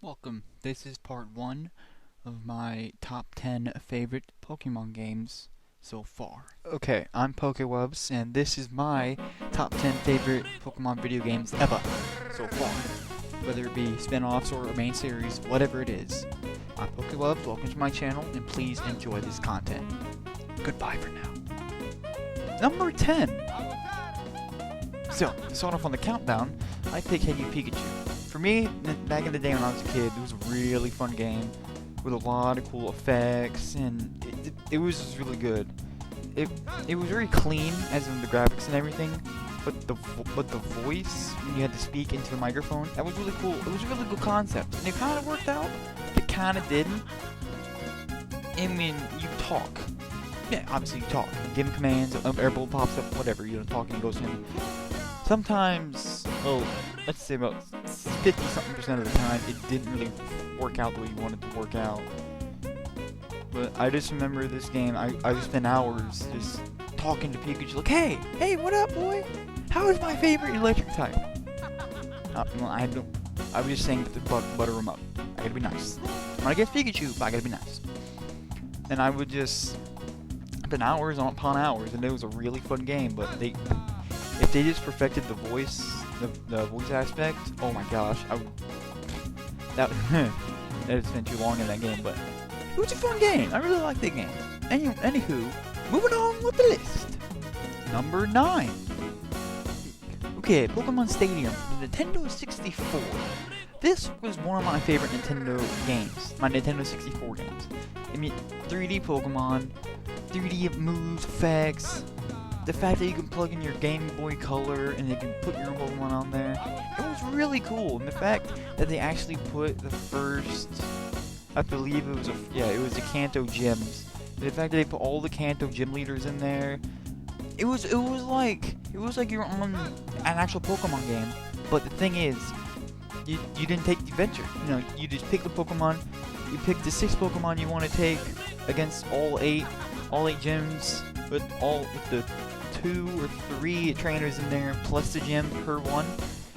Welcome. This is part 1 of my top 10 favorite Pokemon games so far. Okay, I'm Pokewubs, and this is my top 10 favorite Pokemon video games ever so far. Whether it be spin-offs or a main series, whatever it is. I'm Pokewubs, welcome to my channel, and please enjoy this content. Goodbye for now. Number 10! So, to start off on the countdown, I pick Hey You Pikachu. For me, back in the day when I was a kid, it was a really fun game with a lot of cool effects, and it was just really good. It was very clean, as in the graphics and everything, but the voice when you had to speak into the microphone, that was really cool. It was a really good concept, and it kind of worked out. It kind of didn't. I mean, you talk. Yeah, obviously you talk. You give him commands, airball pops up, whatever. You know, talking goes in. Sometimes, well, let's say about 50-something% of the time, it didn't really work out the way you wanted to work out. But I just remember this game, I would spend hours just talking to Pikachu, like, hey, what up, boy? How is my favorite electric type? Well, I was just saying to butter him up. I gotta be nice. I'm not against Pikachu, but I gotta be nice. And I would just spend hours upon hours, and it was a really fun game, but if they just perfected the voice aspect, oh my gosh, that it's been too long in that game, but it was a fun game. I really liked that game. Anywho, moving on with the list. Number 9. Okay, Pokemon Stadium, the Nintendo 64. This was one of my favorite Nintendo games, my Nintendo 64 games. I mean, 3D Pokemon, 3D moves, effects. The fact that you can plug in your Game Boy Color and you can put your own Pokemon on there, it was really cool. And the fact that they actually put the first, I believe it was the Kanto gyms. The fact that they put all the Kanto gym leaders in there, it was like you're on an actual Pokemon game. But the thing is, you didn't take the adventure. You know, you just pick the Pokemon. You pick the 6 Pokemon you want to take against all eight gyms with the 2 or 3 trainers in there, plus the gym per one,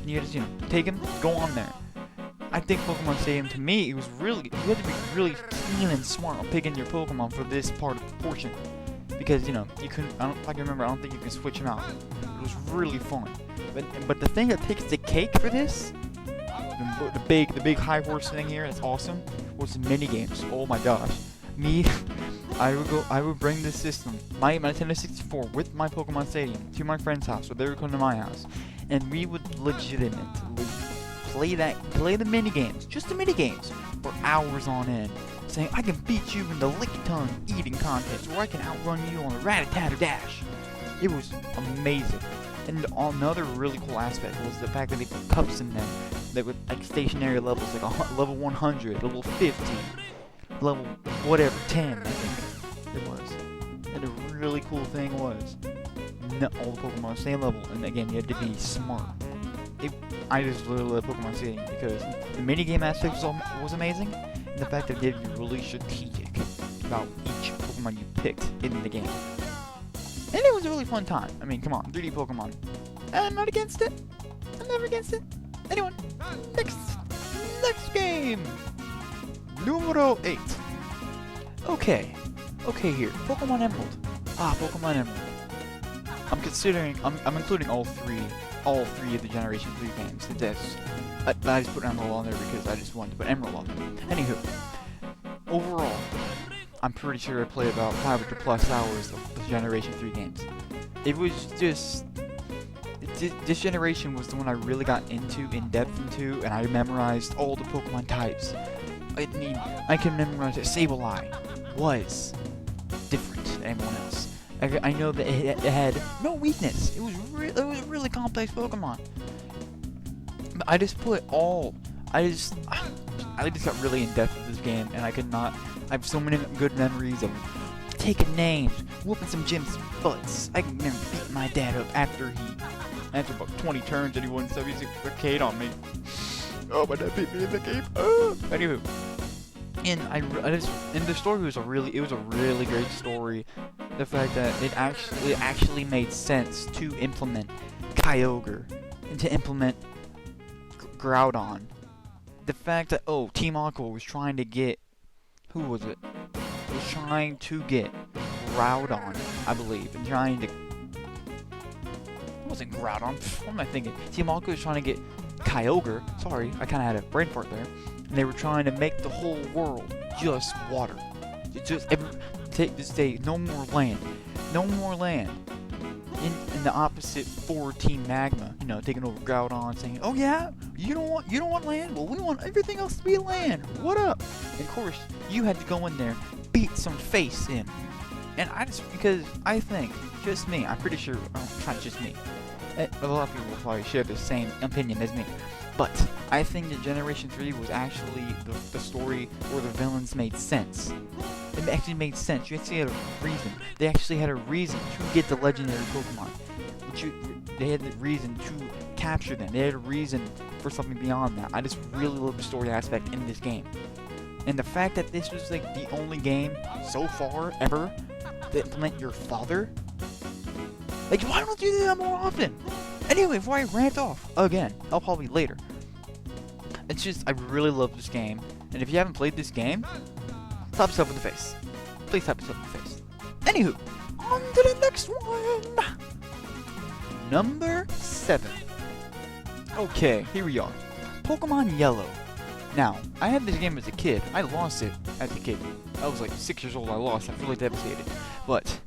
and you just, take them, go on there. I think Pokemon Stadium, to me, you had to be really keen and smart on picking your Pokemon for this part of the portion. Because, you couldn't, I don't think you can switch them out. It was really fun. But the thing that takes the cake for this, the big high horse thing here, that's awesome, was the mini games. Oh my gosh. I would bring this system, my Nintendo 64, with my Pokemon Stadium to my friend's house, or they would come to my house, and we would legitimately play the mini games, just the mini games, for hours on end, saying I can beat you in the lick-tongue eating contest, or I can outrun you on the rat-a-tat-a-dash. It was amazing. And another really cool aspect was the fact that they put cups in them that were like stationary levels, like level 100, level 50. Level whatever 10, I think it was. And the really cool thing was, all the Pokemon same level, and again, you had to be smart. I just really love Pokemon Stadium because the minigame aspect was amazing, and the fact that they were really strategic about each Pokemon you picked in the game. And it was a really fun time. I mean, come on, 3D Pokemon. I'm not against it. I'm never against it. Anyone? Next game. Numero 8. Okay here. Pokemon Emerald. Pokemon Emerald. I'm including all three of the Generation 3 games. I just put Emerald on there because I just wanted to put Emerald on there. Anywho, overall, I'm pretty sure I played about 500 plus hours of the Generation 3 games. It was just, this generation was the one I really got in depth into, and I memorized all the Pokemon types. I can memorize that Sableye was different than everyone else. I know that it had no weakness. It was a really complex Pokemon. But I just got really in depth with this game, and I have so many good memories of taking names, whooping some gym's butts. I can remember beating my dad up after about 20 turns and he won 76 arcade on me. Oh, my dad beat me in the game. Anywho, and the story was a really great story. The fact that it actually made sense to implement Kyogre and to implement Groudon the fact that, oh, Team Aqua was trying to get, who was it? Was trying to get Groudon, I believe, and trying to, it wasn't Groudon, what am I thinking? Team Aqua was trying to get Kyogre, sorry, I kind of had a brain fart there, and they were trying to make the whole world just water. Just, say, no more land. No more land. In the opposite for Team Magma, you know, taking over Groudon, saying, "Oh yeah, you don't want land? Well, we want everything else to be land. What up?" And of course, you had to go in there, beat some face in, and because I think, just me, I'm pretty sure, not just me. A lot of people will probably share the same opinion as me, but I think that Generation 3 was actually the story where the villains made sense. It actually made sense. You actually had a reason. They actually had a reason to get the legendary Pokemon. They had the reason to capture them. They had a reason for something beyond that. I just really love the story aspect in this game. And the fact that this was like the only game so far ever to implement your father. Like, why don't you do that more often? Anyway, before I rant off again, I'll probably later. It's just, I really love this game. And if you haven't played this game, slap yourself in the face. Please slap yourself in the face. Anywho, on to the next one. Number 7. Okay, here we are. Pokemon Yellow. Now, I had this game as a kid. I lost it as a kid. I was like 6 years old. I lost. I was really devastated. But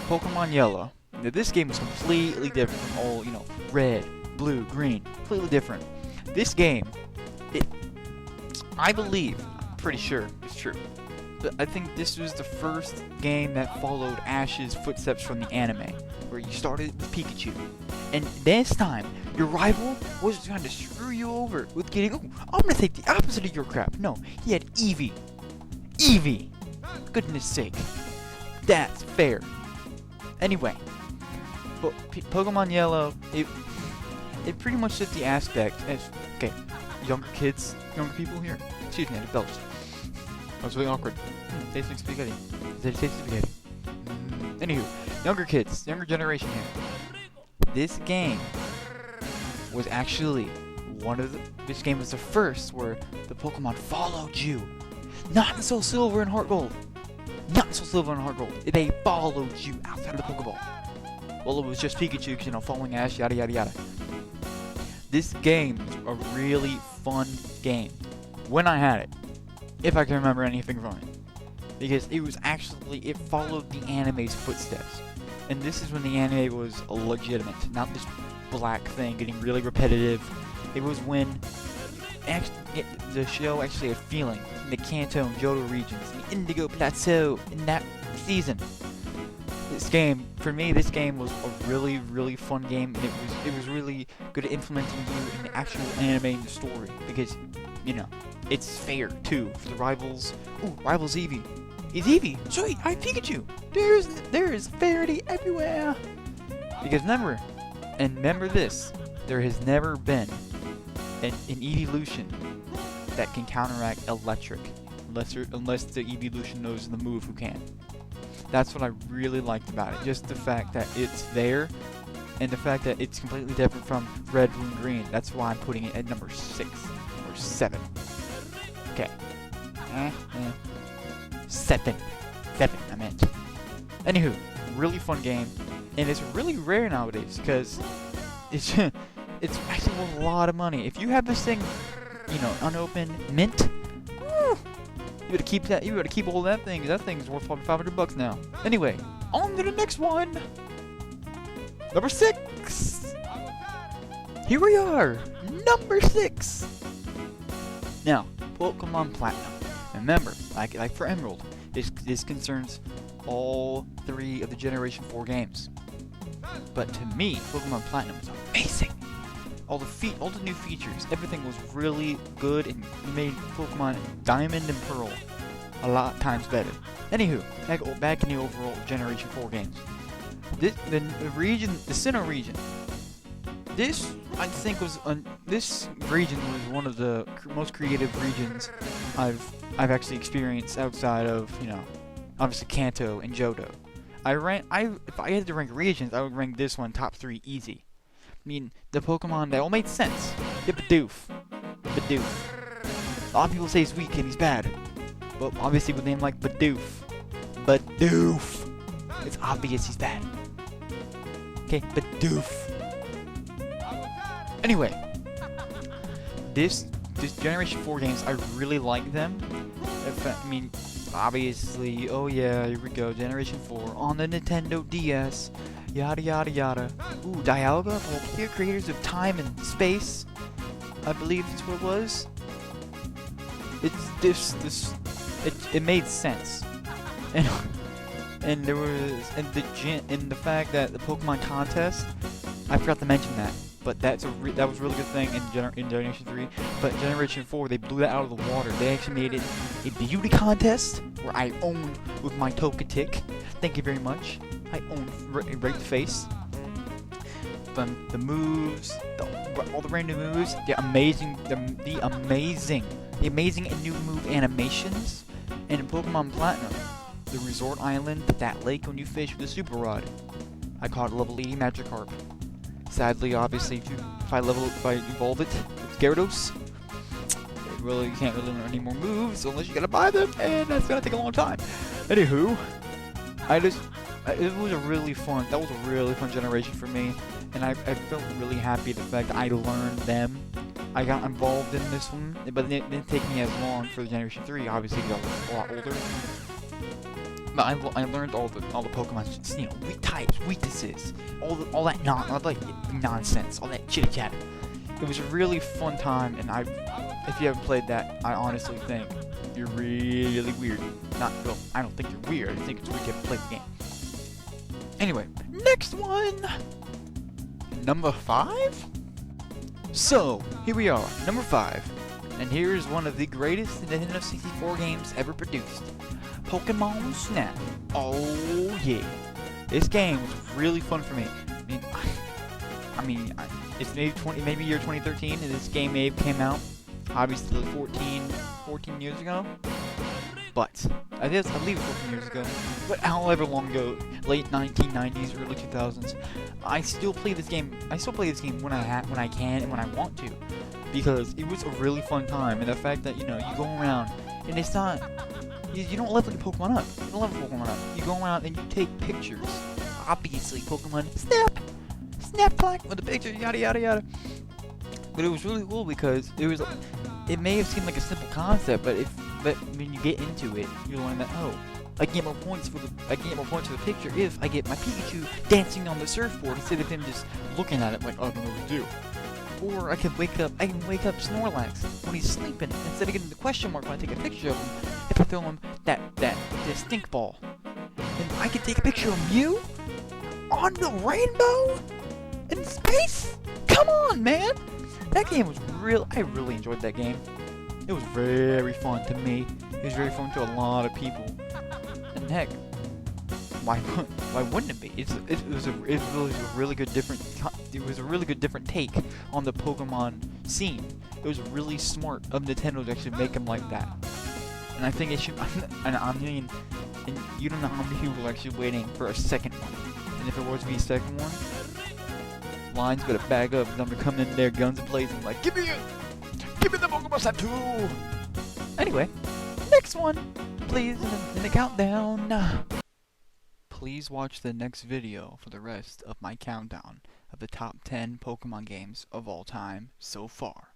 Pokemon Yellow. Now, this game is completely different from all, you know, red, blue, green. Completely different. This game, I believe, I'm pretty sure it's true. But I think this was the first game that followed Ash's footsteps from the anime, where you started with Pikachu. And this time, your rival was trying to screw you over with getting, oh, I'm gonna take the opposite of your crap. No, he had Eevee. Eevee! Goodness sake. That's fair. Anyway, but Pokemon Yellow, it pretty much did the aspect as, okay, younger people here, excuse me, I belched. That was really awkward. Tastes like spaghetti. It tastes spaghetti. Anywho, younger kids, younger generation here. This game was actually this game was the first where the Pokemon followed you. Not in Soul Silver and Heart Gold. Not in Soul Silver and Heart Gold. They followed you outside of the Pokeball. Well, it was just Pikachu, you know, following Ash, yada yada yada. This game is a really fun game. When I had it. If I can remember anything from it. Because it followed the anime's footsteps. And this is when the anime was legitimate, not this black thing getting really repetitive. It was when the show actually had feeling in the Kanto and Johto regions, the Indigo Plateau in that season. This game was a really, really fun game, and it was really good at implementing you in the actual anime and the story, because, you know, it's fair too for the rivals. Ooh, rivals Eevee. It's Eevee. Sweet, I have Pikachu. There is fairity everywhere. Because remember this, there has never been an evolution that can counteract electric, unless the evolution knows the move who can. That's what I really liked about it. Just the fact that it's there, and the fact that it's completely different from red, blue, and green. That's why I'm putting it at number 6 or 7. Okay. 7, I meant. Anywho, really fun game, and it's really rare nowadays because it's actually worth a lot of money. If you have this thing, you know, unopened, mint, woo, you gotta keep that. You gotta keep all that thing. That thing's worth probably $500 now. Anyway, on to the next one. Number 6. Here we are, number 6. Now, Pokemon Platinum. Remember, like for Emerald, this concerns all 3 of the Generation 4 games. But to me, Pokemon Platinum was amazing. All the new features, everything was really good, and made Pokemon Diamond and Pearl a lot times better. Anywho, back in the overall Generation 4 games. The Sinnoh region. This region was one of the most creative regions I've actually experienced outside of, you know, obviously Kanto and Johto. If I had to rank regions, I would rank this one top 3 easy. I mean, the Pokemon, they all made sense. Yeah, Bidoof. A lot of people say he's weak and he's bad. Well, obviously with a name like Bidoof. Bidoof! It's obvious he's bad. Okay, Bidoof. Anyway. This Generation 4 games, I really like them. I mean, obviously, oh yeah, here we go, Generation 4 on the Nintendo DS. Yada yada yada. Ooh, Dialga, Volcano creators of time and space. I believe that's what it was. It made sense. And there was the fact that the Pokemon contest, I forgot to mention that, but that was a really good thing in Generation 3. But Generation 4, they blew that out of the water. They actually made it a beauty contest where I owned with my Togetic. Thank you very much. I owned right the face. The moves, all the random moves, the amazing and new move animations, and in Pokemon Platinum, the Resort Island, that lake when you fish with a Super Rod. I caught a level 80 Magikarp. Sadly, obviously, if I evolve it with Gyarados, you can't really learn any more moves unless you gotta buy them, and that's gonna take a long time. Anywho, it was a really fun generation for me, and I felt really happy the fact that I learned them. I got involved in this one, but it didn't take me as long for the Generation 3, obviously because I was a lot older. But I learned all the Pokemon's, weak types, weaknesses, all that nonsense, all that chit chat. It was a really fun time, and if you haven't played that, I honestly think you're really weird. I don't think you're weird. I think it's weird you haven't played the game. Anyway, next one, number 5. So here we are, number 5, and here is one of the greatest Nintendo 64 games ever produced. Pokemon Snap. Oh yeah, this game was really fun for me. It's maybe year 2013, and this game may have came out obviously 14 years ago. But I believe it's 14 years ago. But however long ago, late 1990s, early 2000s, I still play this game. When I can and when I want to, because it was a really fun time. And the fact that you go around and it's not. You don't level your Pokemon up. You don't level Pokemon up. You go around and you take pictures. Obviously, Pokemon snap plaque with the picture, yada yada yada. But it was really cool because it may have seemed like a simple concept, but when you get into it, you learn that I get more points for the picture if I get my Pikachu dancing on the surfboard instead of him just looking at it like, I don't know what to do. Or I can wake up Snorlax when he's sleeping instead of getting the question mark when I take a picture of him. If I throw him that stink ball, and I can take a picture of Mew on the rainbow in space. Come on, man! That game was real. I really enjoyed that game. It was very fun to me. It was very fun to a lot of people. And heck, why wouldn't it be? It was a really good different take on the Pokemon scene. It was really smart of Nintendo to actually make them like that. And I think it should. And you don't know how many people are actually waiting for a second one. And if it was to be a second one, lines better bag up. I'm gonna come in there, guns blazing, like, give me the Pokemon Snap 2. Anyway, next one, please, in the countdown. Please watch the next video for the rest of my countdown of the top 10 Pokemon games of all time so far.